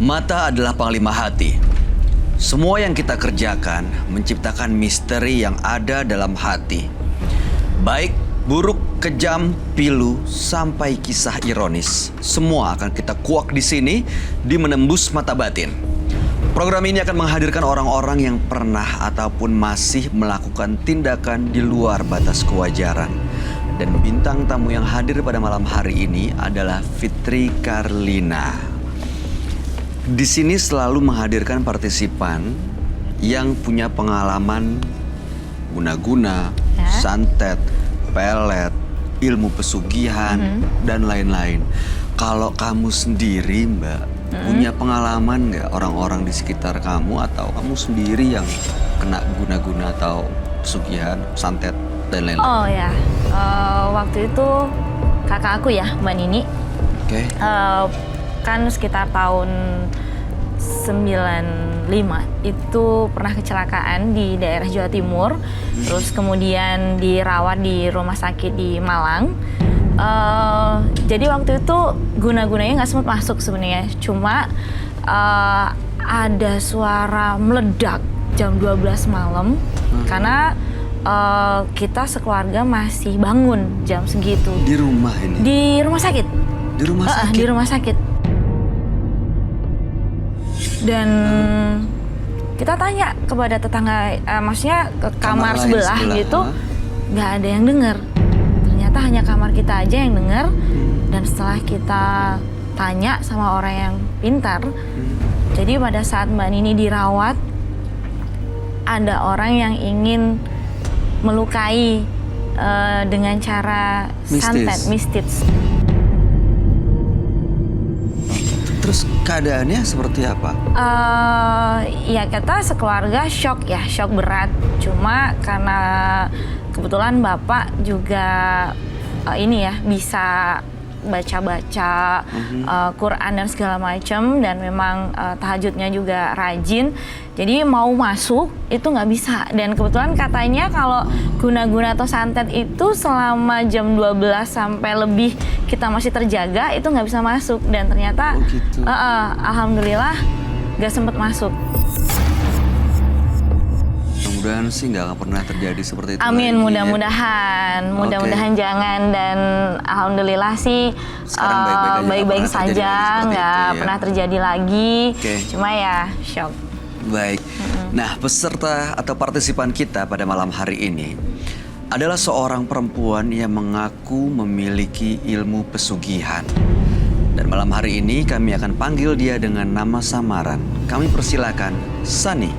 Mata adalah panglima hati. Semua yang kita kerjakan menciptakan misteri yang ada dalam hati. Baik, buruk, kejam, pilu, sampai kisah ironis. Semua akan kita kuak di sini di Menembus Mata Batin. Program ini akan menghadirkan orang-orang yang pernah ataupun masih melakukan tindakan di luar batas kewajaran. Dan bintang tamu yang hadir pada malam hari ini adalah Fitri Karlina. Di sini selalu menghadirkan partisipan yang punya pengalaman guna-guna, santet, pelet, ilmu pesugihan, dan lain-lain. Kalau kamu sendiri, Mbak, punya pengalaman nggak orang-orang di sekitar kamu atau kamu sendiri yang kena guna-guna atau pesugihan, santet, dan lain-lain? Oh ya, waktu itu kakak aku ya, Mbak Nini. Oke. Kan sekitar tahun 95 itu pernah kecelakaan di daerah Jawa Timur, terus kemudian dirawat di rumah sakit di Malang. Jadi waktu itu guna-gunanya nggak sempat masuk sebenarnya, cuma ada suara meledak jam 12 malam karena kita sekeluarga masih bangun jam segitu. Di rumah ini? Di rumah sakit. Di rumah sakit? Di rumah sakit. Dan kita tanya kepada tetangga, maksudnya ke kamar sebelah gitu, nggak ada yang dengar. Ternyata hanya kamar kita aja yang dengar. Dan setelah kita tanya sama orang yang pintar, jadi pada saat Mbak Nini dirawat, ada orang yang ingin melukai dengan cara santet, mistis. Terus keadaannya seperti apa? Ya kita sekeluarga shock ya, shock berat. Cuma karena kebetulan Bapak juga ini ya bisa baca-baca Quran dan segala macam, dan memang tahajudnya juga rajin. Jadi mau masuk itu nggak bisa. Dan kebetulan katanya kalau guna-guna atau santet itu selama jam 12 sampai lebih kita masih terjaga, itu nggak bisa masuk. Dan ternyata gitu. alhamdulillah nggak sempat masuk. Mudah-mudahan sih nggak pernah terjadi seperti itu. Amin, lagi, mudah-mudahan, mudah-mudahan jangan. Dan alhamdulillah sih sekarang baik-baik saja, nggak pernah terjadi lagi. Cuma ya shock. Baik. Nah, peserta atau partisipan kita pada malam hari ini adalah seorang perempuan yang mengaku memiliki ilmu pesugihan. Dan malam hari ini kami akan panggil dia dengan nama samaran. Kami persilakan Sani.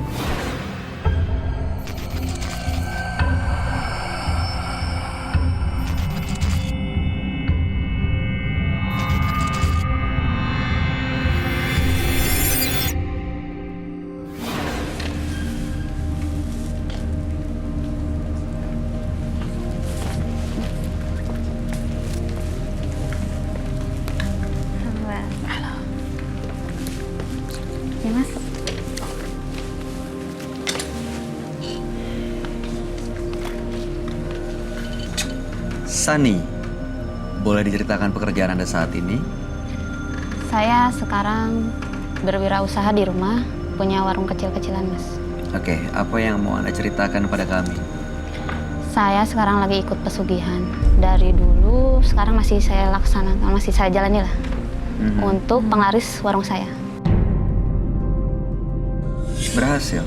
Sani, boleh diceritakan pekerjaan Anda saat ini? Saya sekarang berwirausaha di rumah, punya warung kecil-kecilan, Mas. Oke, apa yang mau Anda ceritakan pada kami? Saya sekarang lagi ikut pesugihan. Dari dulu, sekarang masih saya laksanakan, masih saya jalani lah. Untuk penglaris warung saya. Berhasil?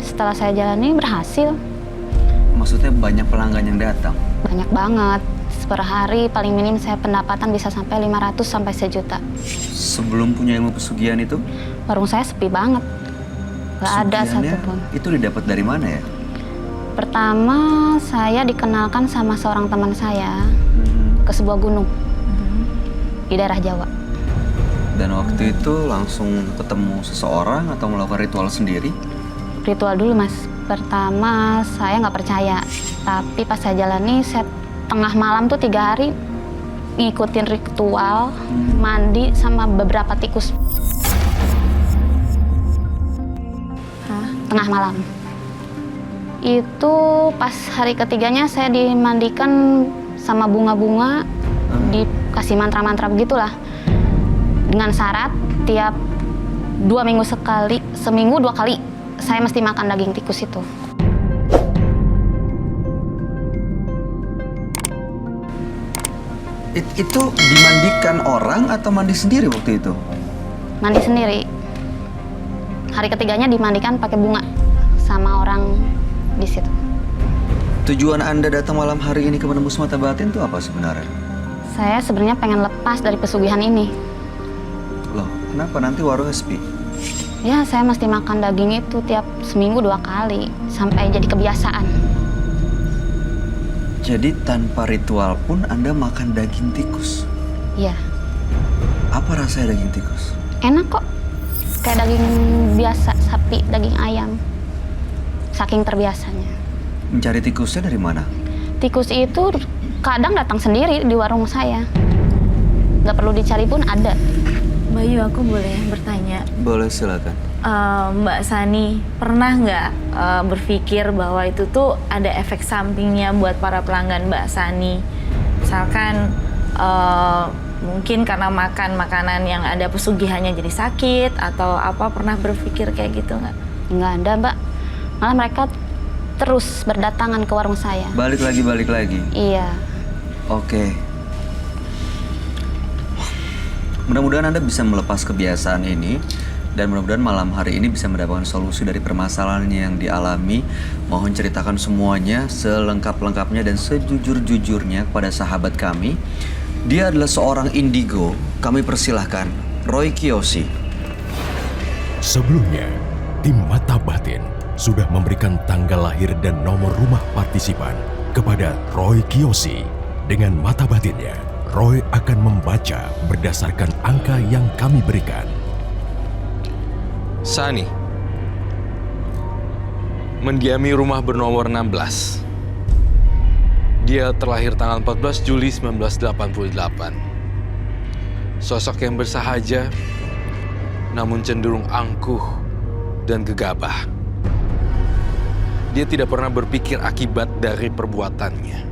Setelah saya jalani, berhasil. Maksudnya banyak pelanggan yang datang? Banyak banget. Per hari paling minim saya pendapatan bisa sampai 500 sampai 1 juta. Sebelum punya ilmu pesugihan itu? Warung saya sepi banget. Gak ada satupun. Itu didapat dari mana ya? Pertama, saya dikenalkan sama seorang teman saya ke sebuah gunung di daerah Jawa. Dan waktu itu langsung ketemu seseorang atau melakukan ritual sendiri? Ritual dulu, Mas. Pertama, saya nggak percaya. Tapi pas saya jalani, saya tengah malam tuh 3 hari ngikutin ritual, mandi sama beberapa tikus. Tengah malam. Itu pas hari ketiganya saya dimandikan sama bunga-bunga, dikasih mantra-mantra begitulah. Dengan syarat tiap 2 minggu sekali, seminggu 2 kali saya mesti makan daging tikus itu. Itu dimandikan orang atau mandi sendiri waktu itu? Mandi sendiri. Hari ketiganya dimandikan pakai bunga sama orang di situ. Tujuan Anda datang malam hari ini ke Menembus Mata Batin itu apa sebenarnya? Saya sebenarnya pengen lepas dari pesugihan ini. Loh, kenapa nanti warungnya sepi? Ya, saya mesti makan daging itu tiap seminggu 2 kali sampai jadi kebiasaan. Jadi tanpa ritual pun Anda makan daging tikus? Iya, Apa rasanya daging tikus? enak kok. Kayak daging biasa, sapi, daging ayam. Saking terbiasanya. Mencari tikusnya dari mana? Tikus itu kadang datang sendiri di warung saya. Nggak perlu dicari pun ada. Bayu, aku boleh bertanya? Boleh, silakan. Mbak Sani, pernah nggak berpikir bahwa itu tuh ada efek sampingnya buat para pelanggan Mbak Sani? Misalkan mungkin karena makan makanan yang ada pesugihannya jadi sakit atau apa, pernah berpikir kayak gitu nggak? Nggak ada, Mbak. Malah mereka terus berdatangan ke warung saya. Balik lagi. Iya. Oke. Mudah-mudahan Anda bisa melepas kebiasaan ini dan mudah-mudahan malam hari ini bisa mendapatkan solusi dari permasalahan yang dialami. Mohon ceritakan semuanya selengkap-lengkapnya dan sejujur-jujurnya kepada sahabat kami. Dia adalah seorang indigo. Kami persilahkan Roy Kiyoshi. Sebelumnya, tim Mata Batin sudah memberikan tanggal lahir dan nomor rumah partisipan kepada Roy Kiyoshi. Dengan mata batinnya, Roy akan membaca berdasarkan angka yang kami berikan. Sani mendiami rumah bernomor 16. Dia terlahir tanggal 14 Juli 1988. Sosok yang bersahaja, namun cenderung angkuh dan gegabah. Dia tidak pernah berpikir akibat dari perbuatannya.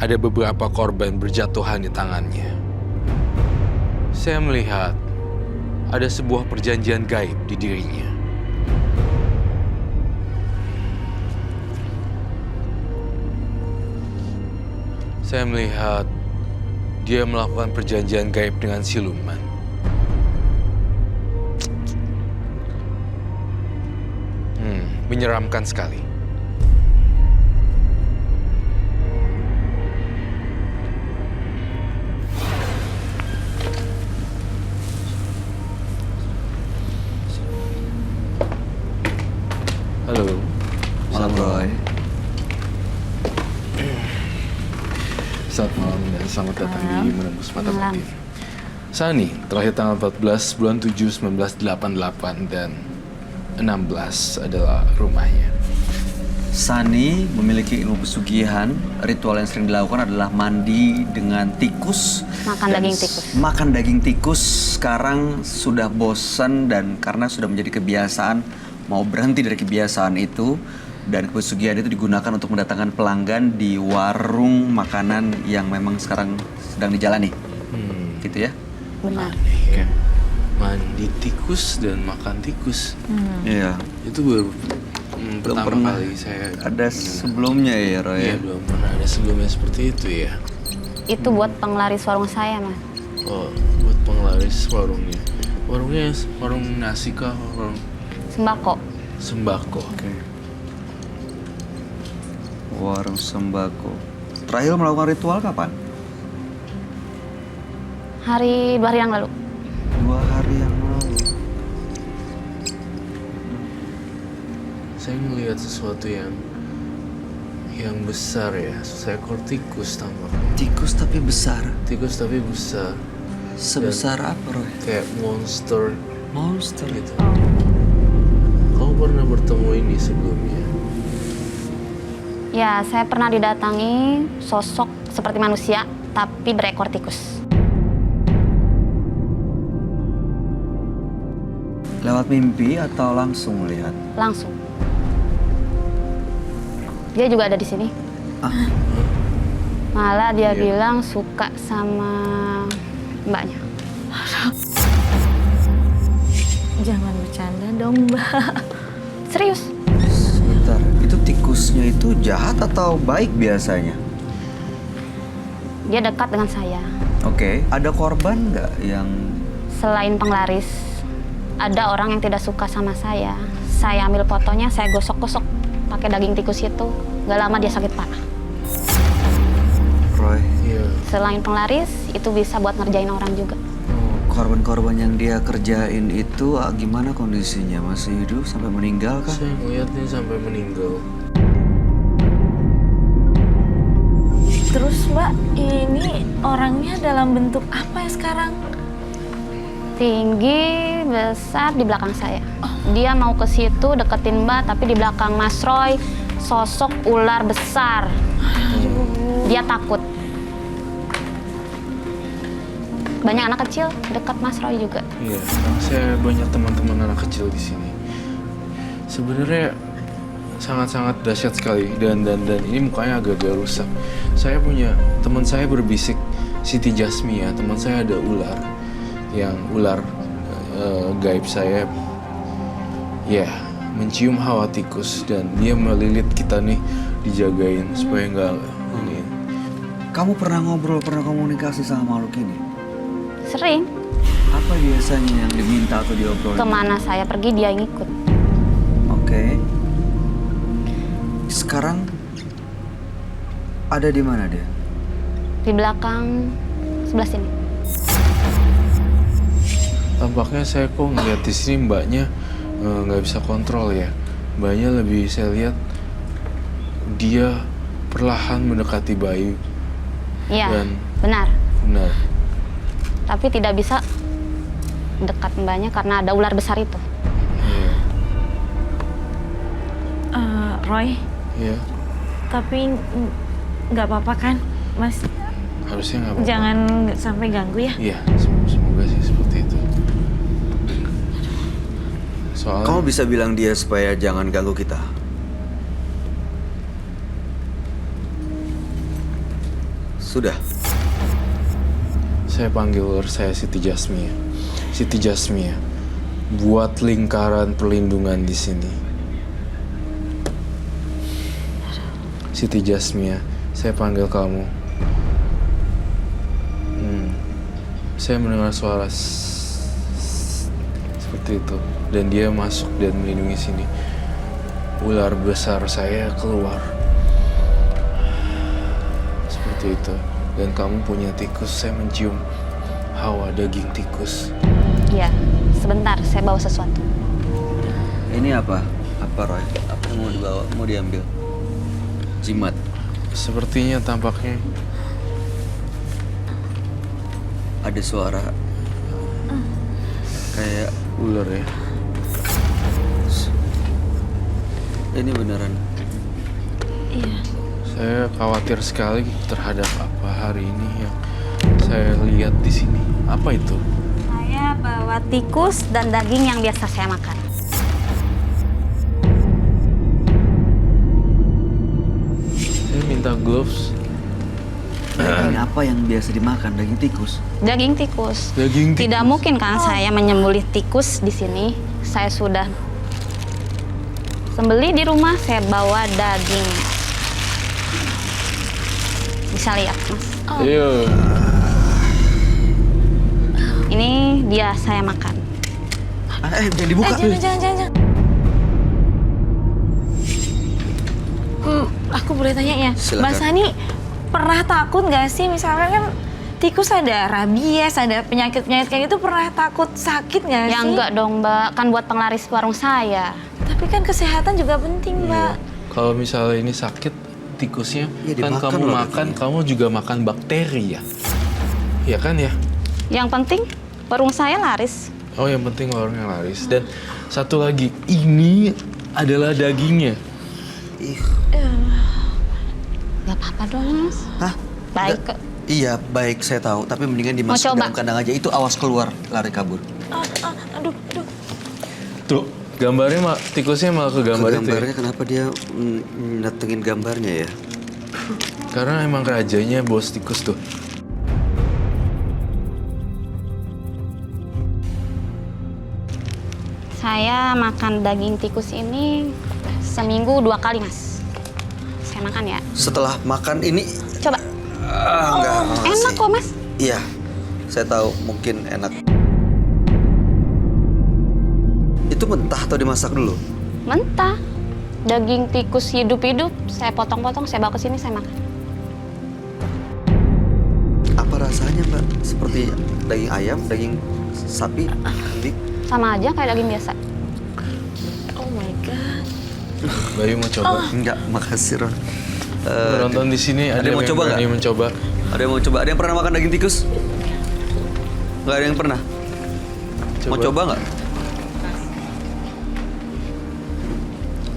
Ada beberapa korban berjatuhan di tangannya. Saya melihat ada sebuah perjanjian gaib di dirinya. Saya melihat dia melakukan perjanjian gaib dengan siluman. Menyeramkan sekali. Halo. Malam Roy. Selamat malam dan selamat datang di Menembus Mata Malam. Batin. Sani terlahir tanggal 14 bulan 7 1988 dan 16 adalah rumahnya. Sani memiliki ilmu pesugihan. Ritual yang sering dilakukan adalah mandi dengan tikus. Makan Dan daging tikus. Makan daging tikus. Sekarang sudah bosan dan karena sudah menjadi kebiasaan, mau berhenti dari kebiasaan itu. Dan pesugihan itu digunakan untuk mendatangkan pelanggan di warung makanan yang memang sekarang sedang dijalani. Gitu ya? Benar. Kan? Mandi tikus dan makan tikus. Iya. Itu baru Belum pertama pernah kali saya ada dengar. sebelumnya ya, Roy. Iya, belum pernah ada sebelumnya seperti itu ya. Itu buat penglaris warung saya, Mas. Oh, buat penglaris warungnya. Warungnya warung nasi kah? Warung Sembako. sembako. Oke. Warung sembako. Terakhir melakukan ritual kapan? Hari 2 hari yang lalu. 2 hari yang lalu. Saya melihat sesuatu yang besar ya, seekor tikus tampaknya. Tikus tapi besar. Tikus tapi besar, Sebesar apa, Roy? kayak monster Monster. gitu. Kamu pernah bertemu ini sebelumnya? Ya, saya pernah didatangi sosok seperti manusia, tapi berekor tikus. Lewat mimpi atau langsung melihat? Langsung. Dia juga ada di sini. Malah dia bilang suka sama mbaknya. dong, Mbak. Serius. Sebentar, itu tikusnya itu jahat atau baik biasanya? Dia dekat dengan saya. Oke, ada korban nggak yang... Selain penglaris, ada orang yang tidak suka sama saya. Saya ambil fotonya, saya gosok-gosok pakai daging tikus itu. Gak lama dia sakit parah. Roy, Iya. Selain penglaris, itu bisa buat ngerjain orang juga. korban-korban yang dia kerjain itu gimana kondisinya? Masih hidup sampai meninggal kah? Saya ngeliatnya sampai meninggal. Terus Mbak, ini orangnya dalam bentuk apa ya sekarang? Tinggi, besar di belakang saya. Dia mau ke situ deketin Mbak, tapi di belakang Mas Roy sosok ular besar. Dia takut. Banyak anak kecil dekat Mas Roy juga. Iya, saya banyak teman-teman anak kecil di sini. Sebenarnya sangat-sangat dahsyat sekali dan ini mukanya agak-agak rusak. Saya punya teman saya berbisik, Siti Jasmia, teman saya ada ular yang gaib saya ya mencium hawa tikus dan dia melilit kita nih, dijagain supaya nggak ini. Kamu pernah ngobrol, pernah komunikasi sama makhluk ini? Sering. Apa biasanya yang diminta atau diobrolin? Kemana saya pergi dia ngikut. Oke. Sekarang ada di mana dia? Di belakang sebelah sini. Tampaknya saya kok ngeliat di sini mbaknya nggak bisa kontrol ya. Mbaknya lebih saya lihat dia perlahan mendekati Bayu. Iya, Dan- benar. Benar. Tapi tidak bisa dekat Mbaknya karena ada ular besar itu. Iya. Roy, Iya. tapi nggak apa-apa kan, Mas? Harusnya nggak apa-apa. Jangan sampai ganggu ya. Iya, semoga sih seperti itu. Soalnya Kamu bisa bilang dia supaya jangan ganggu kita. Sudah. saya panggil ular saya Siti Jasmia. Siti Jasmia, buat lingkaran perlindungan di sini. Siti Jasmia, saya panggil kamu. Saya mendengar suara seperti itu dan dia masuk dan melindungi sini. Ular besar saya keluar. Seperti itu. Dan kamu punya tikus, saya mencium hawa daging tikus. Iya, sebentar saya bawa sesuatu. Ini apa? Apa Roy? Apa yang mau dibawa? Mau diambil? Jimat. Sepertinya tampaknya Ada suara kayak ular ya. ini beneran. Iya. Saya khawatir sekali terhadap apa hari ini yang saya lihat di sini. Apa itu? Saya bawa tikus dan daging yang biasa saya makan. Saya minta gloves. Ini apa yang biasa dimakan? Daging tikus. Daging tikus. Daging tikus. Tidak mungkin kan saya menyembelih tikus di sini. Saya sudah sembelih di rumah, saya bawa daging. Bisa lihat, Mas. Iya. Ini dia saya makan. Jangan dibuka. Jangan. Aku boleh tanya ya, Silakan. Mbak Sani pernah takut nggak sih? Misalkan kan tikus ada rabies, ada penyakit-penyakit kayak gitu, pernah takut sakit nggak sih? Ya enggak dong, Mbak. Kan buat penglaris warung saya. Tapi kan kesehatan juga penting, Mbak. Kalau misalnya ini sakit tikusnya, Ya, kan dimakan kamu loh makan, dagingnya. kamu juga makan bakteri ya. Iya kan ya? Yang penting warung saya laris. Oh, yang penting warungnya laris. Dan satu lagi, ini adalah dagingnya. Gak apa-apa dong, Mas. Hah? Baik Nggak- kok. Iya, baik saya tahu. Tapi mendingan dimasukin coba? dalam kandang aja. Itu awas keluar, lari kabur. Aduh. Tuh, gambarnya tikusnya malah ke gambar itu ya. Gambarnya kenapa dia datengin gambarnya ya? Karena emang rajanya bos tikus tuh. Saya makan daging tikus ini seminggu 2 kali, Mas. Saya makan ya. Setelah makan ini, Coba. enggak. Enak makasih. kok, Mas. Iya, saya tahu mungkin enak. Itu mentah atau dimasak dulu? Mentah. Daging tikus hidup-hidup, saya potong-potong, saya bawa ke sini, saya makan. Apa rasanya, Mbak? Seperti daging ayam, daging sapi, kambing? Sama aja kayak daging biasa. Oh my god. Bayu mau coba? Enggak, makasih, Ron. Penonton di sini ada yang mau coba berani nggak? mencoba? Ada yang mau coba? Ada yang pernah makan daging tikus? Nggak ada yang pernah? Mau coba nggak?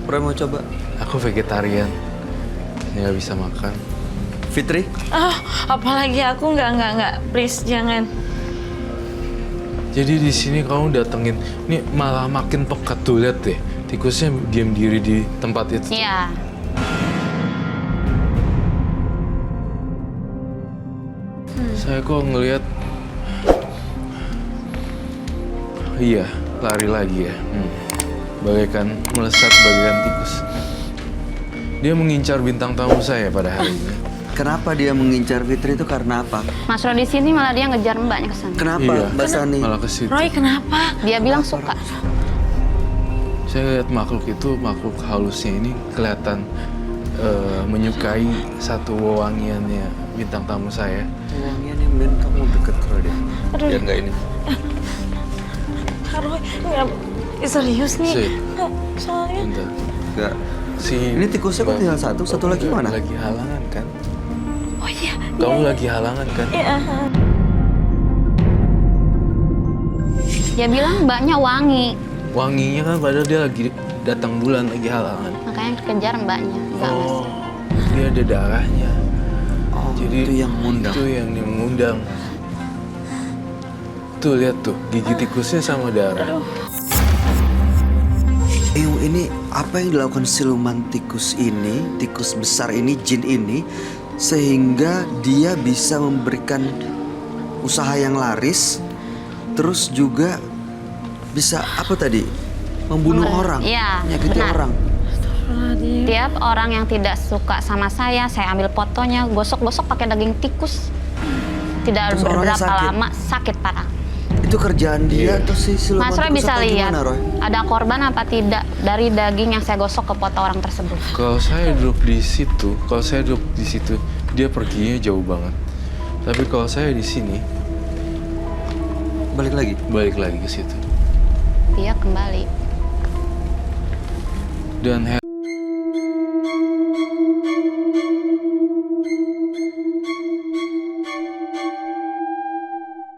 Pernah mau coba? Aku vegetarian, nggak bisa makan. Fitri? Apalagi aku nggak. Please jangan. Jadi di sini kamu datengin, ini malah makin pekat tuh, lihat deh. Tikusnya diam diri di tempat itu. Iya. Saya kok ngelihat, iya, lari lagi ya. Bagaikan melesat bagaikan tikus. Dia mengincar bintang tamu saya pada hari ini. Kenapa dia mengincar Fitri itu karena apa? Mas Roy di sini malah dia ngejar mbaknya ke sana. Kenapa, Iya. Mbak Sani? Malah ke situ. Roy kenapa? Dia bilang suka. Saya lihat makhluk itu, makhluk halusnya ini kelihatan menyukai satu wewangiannya bintang tamu saya. Uangnya nih, men, kamu deket ke dia. Aduh. Ya enggak ini. Roy nggak serius nih. Sih. Soalnya Bentar. Enggak. Si Ini tikusnya kok tinggal satu lagi mana? Lagi halangan kan? oh iya. Kamu lagi halangan kan? Iya. Dia bilang mbaknya wangi. Wanginya kan padahal dia lagi datang bulan lagi halangan. Makanya kejar mbaknya. Enggak, Mas. Oh, dia ada darahnya. Oh, Jadi itu yang mengundang. Itu yang mengundang. Tuh lihat tuh, gigi tikusnya sama darah. Ini apa yang dilakukan siluman tikus ini, tikus besar ini, jin ini, sehingga dia bisa memberikan usaha yang laris, terus juga bisa apa tadi? Membunuh orang, Iya, menyakiti benar. orang. Tiap orang yang tidak suka sama saya ambil fotonya, gosok-gosok pakai daging tikus. Tidak Terus orangnya berberapa sakit? lama, sakit parah. Itu kerjaan dia Iya. atau si siluman Mas Roy tikus bisa atau lihat gimana, Roy? ada korban apa tidak dari daging yang saya gosok ke foto orang tersebut. Kalau saya duduk di situ, dia perginya jauh banget. Tapi kalau saya di sini, Balik lagi. balik lagi ke situ. Dia kembali. Dan